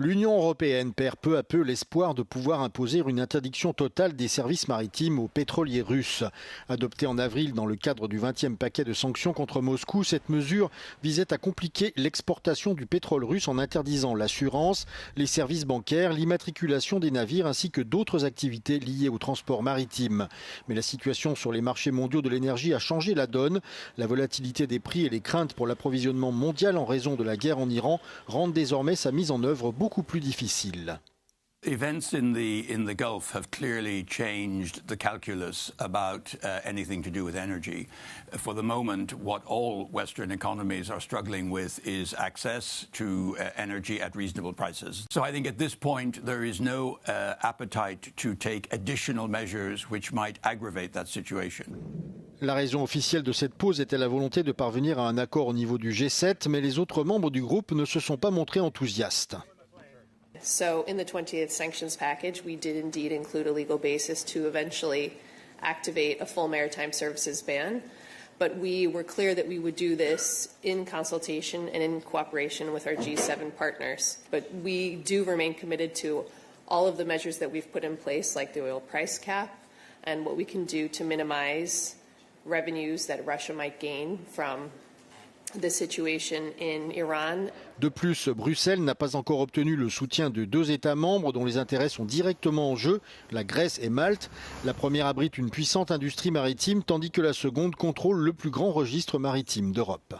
L'Union européenne perd peu à peu l'espoir de pouvoir imposer une interdiction totale des services maritimes aux pétroliers russes. Adoptée en avril dans le cadre du 20e paquet de sanctions contre Moscou, cette mesure visait à compliquer l'exportation du pétrole russe en interdisant l'assurance, les services bancaires, l'immatriculation des navires ainsi que d'autres activités liées au transport maritime. Mais la situation sur les marchés mondiaux de l'énergie a changé la donne. La volatilité des prix et les craintes pour l'approvisionnement mondial en raison de la guerre en Iran rendent désormais sa mise en œuvre beaucoup plus difficile. Events in the Gulf have clearly changed the calculus about anything to do with energy. For the moment, what all Western economies are struggling with is access to energy at reasonable prices. So I think at this point there is no appetite to take additional measures which might aggravate that situation. La raison officielle de cette pause était la volonté de parvenir à un accord au niveau du G7, mais les autres membres du groupe ne se sont pas montrés enthousiastes. So in the 20th sanctions package, we did indeed include a legal basis to eventually activate a full maritime services ban. But we were clear that we would do this in consultation and in cooperation with our G7 partners. But we do remain committed to all of the measures that we've put in place, like the oil price cap, and what we can do to minimize revenues that Russia might gain from the situation in Iran. De plus, Bruxelles n'a pas encore obtenu le soutien de deux États membres dont les intérêts sont directement en jeu, la Grèce et Malte. La première abrite une puissante industrie maritime tandis que la seconde contrôle le plus grand registre maritime d'Europe.